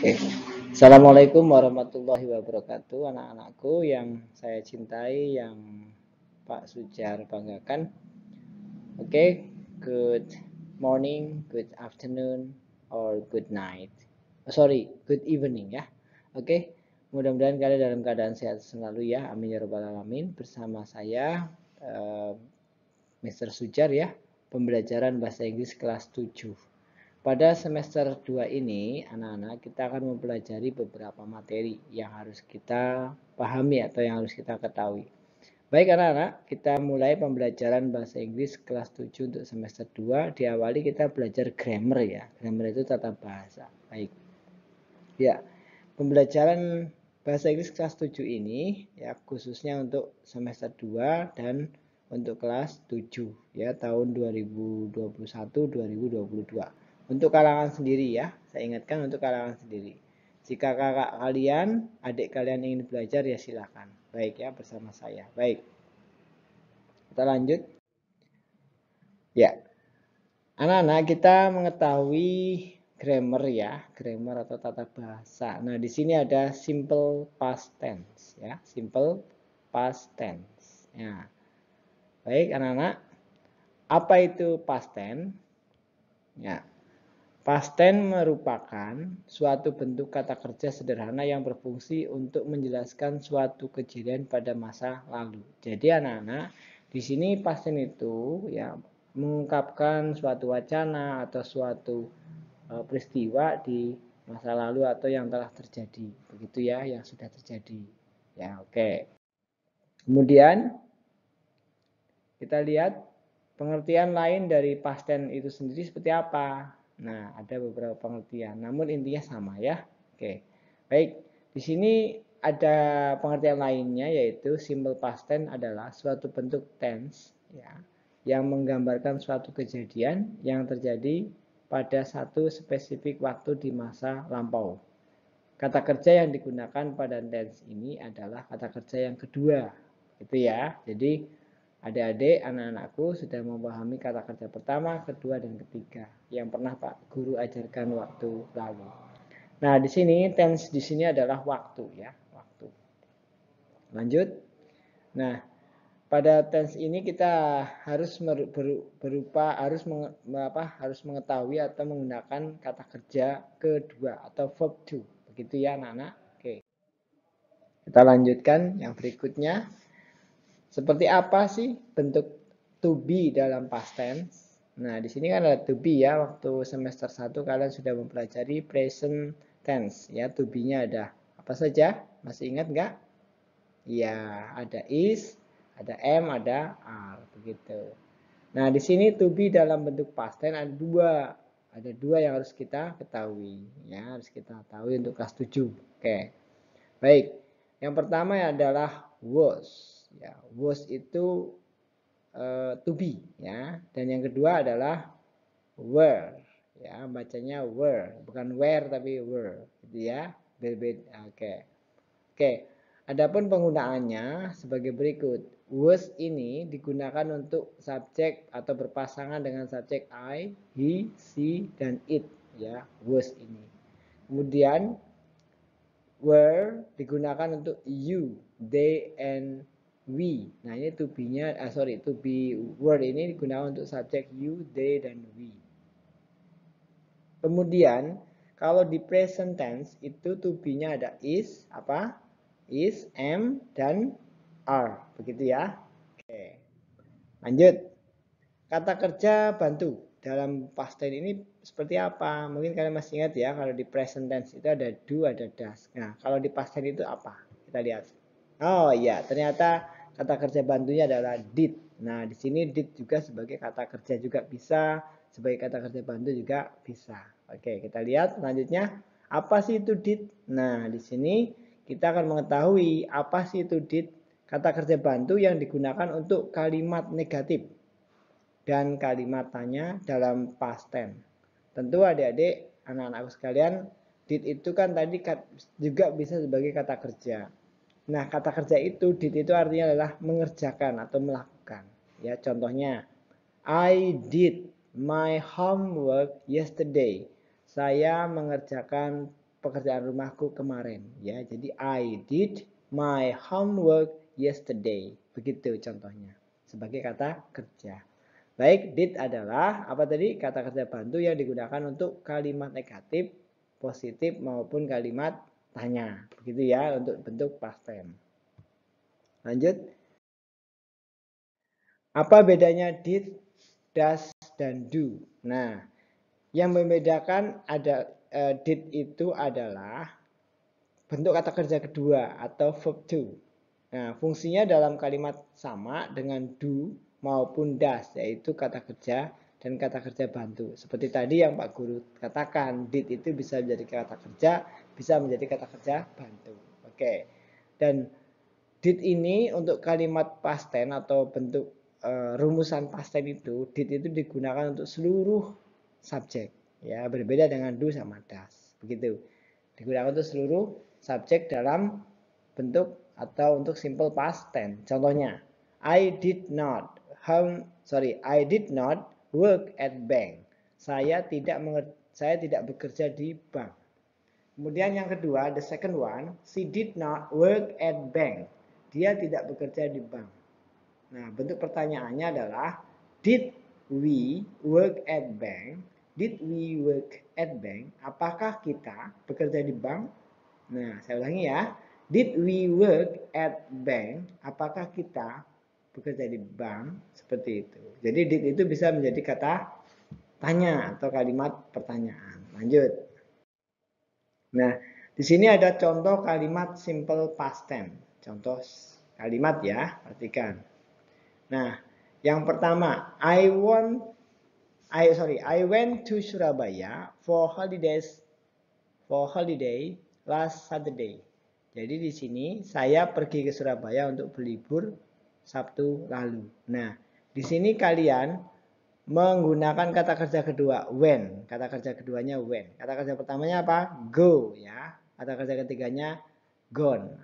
Oke. Assalamualaikum warahmatullahi wabarakatuh, anak-anakku yang saya cintai, yang Pak Sujar banggakan. Oke, good morning, good afternoon, or good night. Good evening ya. Oke, mudah-mudahan kalian dalam keadaan sehat selalu ya. Amin ya rabbal alamin. Bersama saya Mr. Sujar ya, pembelajaran bahasa Inggris kelas 7. Pada semester 2 ini, anak-anak, kita akan mempelajari beberapa materi yang harus kita pahami atau yang harus kita ketahui. Baik anak-anak, kita mulai pembelajaran bahasa Inggris kelas 7 untuk semester 2. Diawali kita belajar grammar ya. Grammar itu tata bahasa. Baik. Ya, pembelajaran bahasa Inggris kelas 7 ini ya khususnya untuk semester 2 dan untuk kelas 7 ya tahun 2021-2022. Untuk kalangan sendiri ya, saya ingatkan untuk kalangan sendiri. Jika kakak kalian, adik kalian ingin belajar ya silakan. Baik ya, bersama saya. Baik. Kita lanjut. Ya. Anak-anak, kita mengetahui grammar ya, grammar atau tata bahasa. Nah, di sini ada simple past tense ya, simple past tense. Ya. Baik, anak-anak. Apa itu past tense? Ya. Past tense merupakan suatu bentuk kata kerja sederhana yang berfungsi untuk menjelaskan suatu kejadian pada masa lalu. Jadi anak-anak, di sini past tense itu ya mengungkapkan suatu wacana atau suatu peristiwa di masa lalu atau yang telah terjadi. Begitu ya, yang sudah terjadi. Ya, oke. Kemudian kita lihat pengertian lain dari past tense itu sendiri seperti apa. Nah, ada beberapa pengertian, namun intinya sama ya. Oke. Baik, di sini ada pengertian lainnya yaitu simple past tense adalah suatu bentuk tense ya yang menggambarkan suatu kejadian yang terjadi pada satu spesifik waktu di masa lampau. Kata kerja yang digunakan pada tense ini adalah kata kerja yang kedua. Gitu ya. Jadi adik-adik, anak-anakku sudah memahami kata kerja pertama, kedua, dan ketiga yang pernah Pak Guru ajarkan waktu lalu. Nah, di sini tense di sini adalah waktu ya, waktu. Lanjut. Nah, pada tense ini kita harus harus mengetahui atau menggunakan kata kerja kedua atau verb to. Begitu ya, anak-anak. Oke. Kita lanjutkan yang berikutnya. Seperti apa sih bentuk to be dalam past tense? Nah, di sini kan ada to be ya. Waktu semester 1 kalian sudah mempelajari present tense ya. To be-nya ada apa saja? Masih ingat nggak? Ya, ada is, ada am, ada are, begitu. Nah, di sini to be dalam bentuk past tense ada dua. Ada dua yang harus kita ketahui ya, harus kita ketahui untuk kelas 7. Oke. Baik. Yang pertama adalah was. Ya, was itu to be ya. Dan yang kedua adalah were. Ya, bacanya were, bukan where tapi were, gitu ya. Berbeda. Oke. Oke. Adapun penggunaannya sebagai berikut. Was ini digunakan untuk subjek atau berpasangan dengan subjek I, he, she, dan it ya. Was ini. Kemudian were digunakan untuk you, they, and we. Nah, ini to be-nya, to be word ini digunakan untuk subjek you, they, dan we. Kemudian, kalau di present tense itu to be-nya ada is, apa? Is, am, dan are. Begitu ya. Oke. Lanjut. Kata kerja bantu dalam past tense ini seperti apa? Mungkin kalian masih ingat ya, kalau di present tense itu ada do, ada does. Nah, kalau di past tense itu apa? Kita lihat. Oh iya, ternyata kata kerja bantunya adalah did. Nah, di sini did juga sebagai kata kerja juga bisa, sebagai kata kerja bantu juga bisa. Oke, kita lihat selanjutnya. Apa sih itu did? Nah, di sini kita akan mengetahui apa sih itu did, kata kerja bantu yang digunakan untuk kalimat negatif dan kalimat tanya dalam past tense. Tentu adik-adik, anak-anakku sekalian, did itu kan tadi juga bisa sebagai kata kerja. Nah, kata kerja itu, did itu artinya adalah mengerjakan atau melakukan. Ya, contohnya, I did my homework yesterday. Saya mengerjakan pekerjaan rumahku kemarin ya. Jadi I did my homework yesterday. Begitu contohnya sebagai kata kerja. Baik, did adalah apa tadi? Kata kerja bantu yang digunakan untuk kalimat negatif, positif maupun kalimat tanya. Begitu ya untuk bentuk past tense. Lanjut. Apa bedanya did, does, dan do? Nah, yang membedakan ada did itu adalah bentuk kata kerja kedua atau verb to. Nah, fungsinya dalam kalimat sama dengan do maupun does, yaitu kata kerja dan kata kerja bantu. Seperti tadi yang Pak Guru katakan, did itu bisa menjadi kata kerja, bisa menjadi kata kerja bantu. Oke. Dan did ini untuk kalimat past tense atau bentuk rumusan past tense itu, did itu digunakan untuk seluruh subjek. Ya, berbeda dengan do sama does. Begitu. Digunakan untuk seluruh subjek dalam bentuk atau untuk simple past tense. Contohnya, I did not work at bank. Saya tidak bekerja di bank. Kemudian yang kedua, the second one, she did not work at bank. Dia tidak bekerja di bank. Nah, bentuk pertanyaannya adalah, did we work at bank? Did we work at bank? Apakah kita bekerja di bank? Nah, saya ulangi ya. Did we work at bank? Apakah kita bekerja di bank? Seperti itu. Jadi did itu bisa menjadi kata tanya atau kalimat pertanyaan. Lanjut. Nah, di sini ada contoh kalimat simple past tense. Contoh kalimat ya, perhatikan. Nah, yang pertama, I went to Surabaya for holiday last Saturday. Jadi di sini saya pergi ke Surabaya untuk berlibur Sabtu lalu. Nah, di sini kalian menggunakan kata kerja kedua when. Kata kerja keduanya when. Kata kerja pertamanya apa? Go ya. Kata kerja ketiganya gone.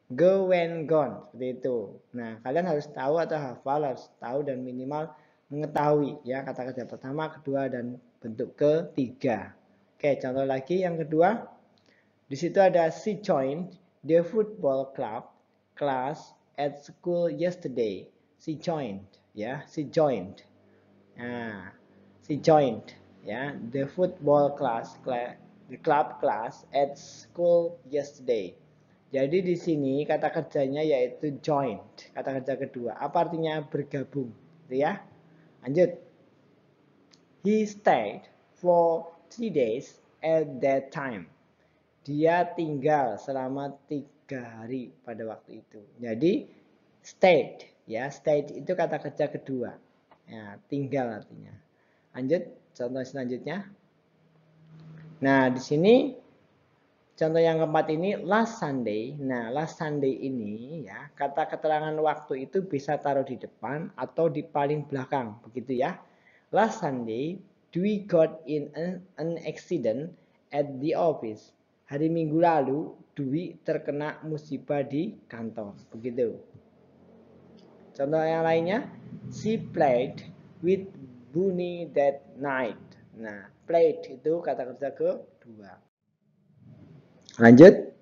Go when gone, seperti itu. Nah, kalian harus tahu atau hafal, harus tahu dan minimal mengetahui ya kata kerja pertama, kedua dan bentuk ketiga. Oke, contoh lagi yang kedua. Di situ ada she joined the football club class at school yesterday. She joined ya, she joined. Nah, she joined ya the football the club class at school yesterday. Jadi di sini kata kerjanya yaitu joined, kata kerja kedua. Apa artinya bergabung? Gitu ya. Lanjut. He stayed for 3 days at that time. Dia tinggal selama 3 hari pada waktu itu. Jadi stayed ya, stayed itu kata kerja kedua. Ya, tinggal artinya. Lanjut, contoh selanjutnya. Nah, di sini contoh yang keempat ini last Sunday. Nah, last Sunday ini ya, kata keterangan waktu itu bisa taruh di depan atau di paling belakang, begitu ya. Last Sunday, we got in an accident at the office. Hari Minggu lalu, Dwi terkena musibah di kantor, begitu. Contoh yang lainnya, she played with Bunny that night. Nah, played itu kata kerja kedua. Lanjut.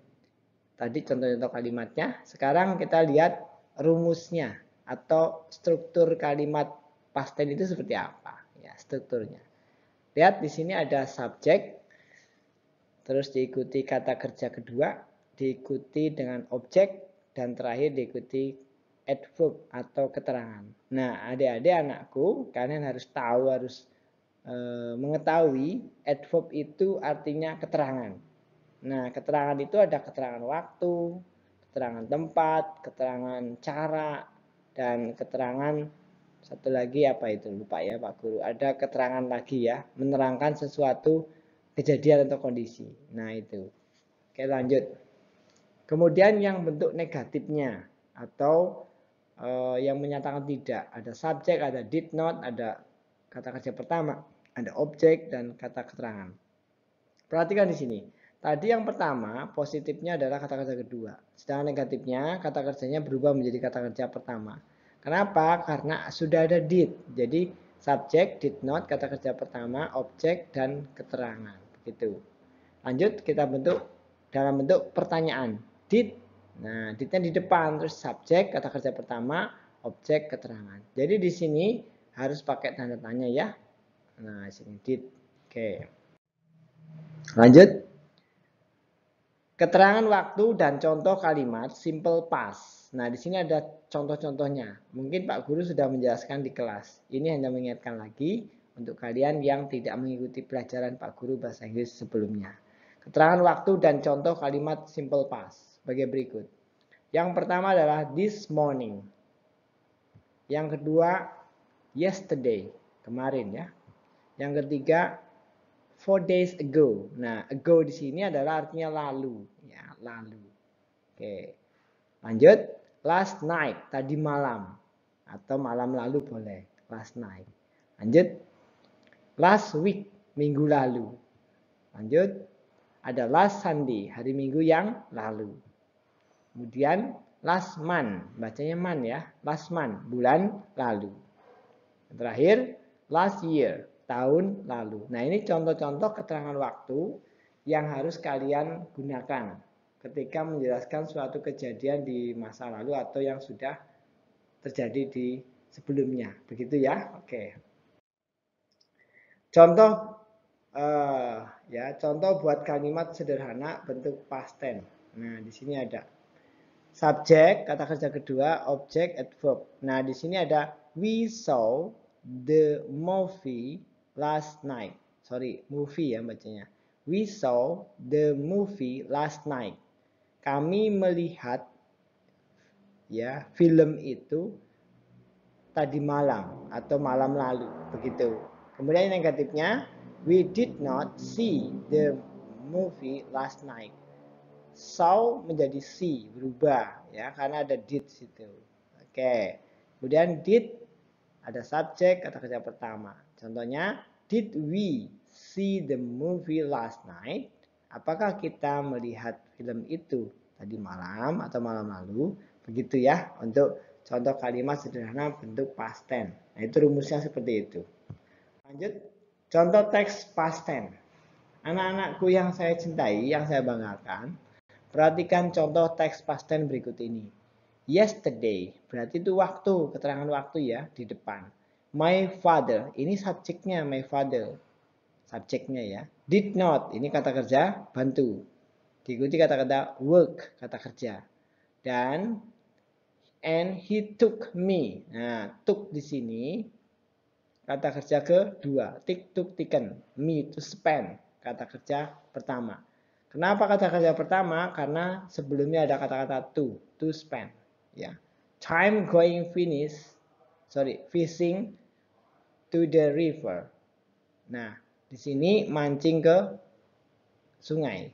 Tadi contoh-contoh kalimatnya. Sekarang kita lihat rumusnya atau struktur kalimat past tense itu seperti apa ya strukturnya. Lihat di sini ada subjek, terus diikuti kata kerja kedua, diikuti dengan objek, dan terakhir diikuti adverb atau keterangan. Nah, adik-adik anakku, kalian harus tahu, harus mengetahui adverb itu artinya keterangan. Nah, keterangan itu ada keterangan waktu, keterangan tempat, keterangan cara, dan keterangan satu lagi apa itu lupa ya Pak Guru. Ada keterangan lagi ya, menerangkan sesuatu kejadian atau kondisi. Nah itu. Oke lanjut. Kemudian yang bentuk negatifnya atau yang menyatakan tidak. Ada subjek, ada did not, ada kata kerja pertama, ada objek dan kata keterangan. Perhatikan di sini. Tadi yang pertama positifnya adalah kata kerja kedua. Sedangkan negatifnya kata kerjanya berubah menjadi kata kerja pertama. Kenapa? Karena sudah ada did. Jadi subjek, did not, kata kerja pertama, objek dan keterangan. Begitu. Lanjut kita bentuk dalam bentuk pertanyaan. Did. Nah, didnya di depan, terus subjek kata kerja pertama, objek keterangan. Jadi di sini harus pakai tanda tanya ya. Nah, sini did. Oke. Lanjut. Keterangan waktu dan contoh kalimat simple past. Nah, di sini ada contoh-contohnya. Mungkin Pak Guru sudah menjelaskan di kelas. Ini hanya mengingatkan lagi untuk kalian yang tidak mengikuti pelajaran Pak Guru bahasa Inggris sebelumnya. Keterangan waktu dan contoh kalimat simple past sebagai berikut. Yang pertama adalah this morning. Yang kedua yesterday, kemarin ya. Yang ketiga 4 days ago. Nah, ago di sini adalah artinya lalu, ya, lalu. Oke. Lanjut, last night, tadi malam atau malam lalu boleh, last night. Lanjut, last week, minggu lalu. Lanjut, ada last Sunday, hari Minggu yang lalu. Kemudian last month, bacanya man ya, last month, bulan lalu. Yang terakhir, last year, tahun lalu. Nah, ini contoh-contoh keterangan waktu yang harus kalian gunakan ketika menjelaskan suatu kejadian di masa lalu atau yang sudah terjadi di sebelumnya. Begitu ya? Oke. Contoh contoh buat kalimat sederhana bentuk past tense. Nah, di sini ada subjek, kata kerja kedua, objek, adverb. Nah, di sini ada we saw the movie last night. Sorry, movie ya bacanya. We saw the movie last night. Kami melihat ya film itu tadi malam atau malam lalu, begitu. Kemudian negatifnya, we did not see the movie last night. Saw menjadi see, berubah ya karena ada did situ. Oke. Kemudian did ada subjek kata kerja pertama. Contohnya, did we see the movie last night? Apakah kita melihat film itu tadi malam atau malam lalu? Begitu ya untuk contoh kalimat sederhana bentuk past tense. Nah, itu rumusnya seperti itu. Lanjut, contoh teks past tense. Anak-anakku yang saya cintai, yang saya banggakan, perhatikan contoh teks past tense berikut ini. Yesterday, berarti itu waktu, keterangan waktu ya, di depan. My father, ini subjeknya my father. Subjeknya ya. Did not, ini kata kerja bantu. Diikuti kata-kata work, kata kerja. Dan and he took me. Nah, took di sini kata kerja kedua. Took, taken. Me, to spend, kata kerja pertama. Kenapa kata kerja pertama? Karena sebelumnya ada kata-kata to spend. Ya, time going fishing to the river. Nah, di sini mancing ke sungai.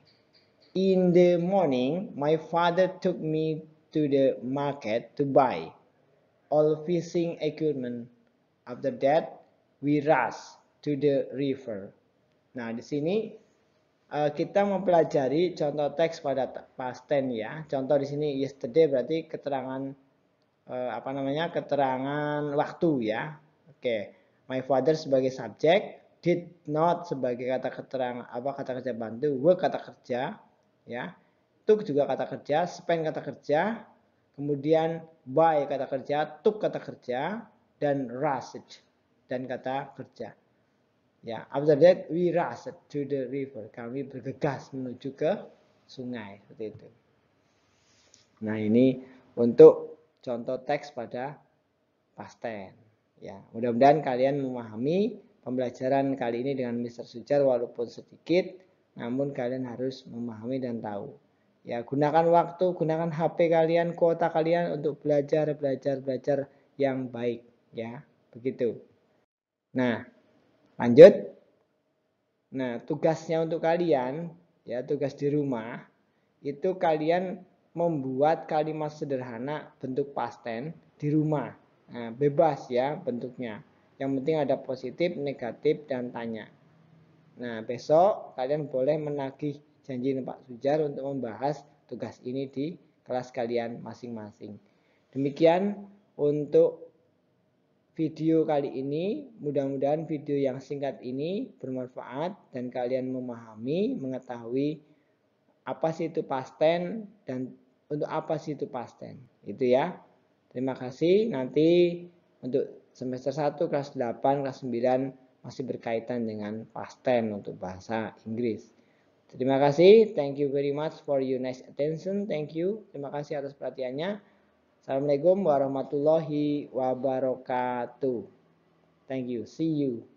In the morning, my father took me to the market to buy all fishing equipment. After that, we rushed to the river. Nah, di sini kita mempelajari contoh teks pada past tense ya. Contoh di sini yesterday berarti keterangan keterangan waktu ya. Oke, my father sebagai subjek, did not sebagai kata kerja bantu, work kata kerja ya. Took juga kata kerja, spend kata kerja, kemudian buy kata kerja, took kata kerja, dan rushed dan kata kerja. Ya, after that we rushed to the river. Kami bergegas menuju ke sungai seperti itu. Nah, ini untuk contoh teks pada past tense. Ya, mudah-mudahan kalian memahami pembelajaran kali ini dengan Mr. Sujar walaupun sedikit, namun kalian harus memahami dan tahu. Ya, gunakan waktu, gunakan HP kalian, kuota kalian untuk belajar yang baik, ya. Begitu. Nah, lanjut. Nah, tugasnya untuk kalian, ya, tugas di rumah, itu kalian membuat kalimat sederhana bentuk past tense di rumah. Nah, bebas ya bentuknya. Yang penting ada positif, negatif, dan tanya. Nah, besok kalian boleh menagih janji Pak Sujar untuk membahas tugas ini di kelas kalian masing-masing. Demikian untuk video kali ini. Mudah-mudahan video yang singkat ini bermanfaat dan kalian memahami, mengetahui apa sih itu past tense dan untuk apa sih itu past tense. Itu ya. Terima kasih. Nanti untuk semester 1, kelas 8, kelas 9 masih berkaitan dengan past tense untuk bahasa Inggris. Terima kasih. Thank you very much for your nice attention. Thank you. Terima kasih atas perhatiannya. Assalamualaikum warahmatullahi wabarakatuh. Thank you. See you.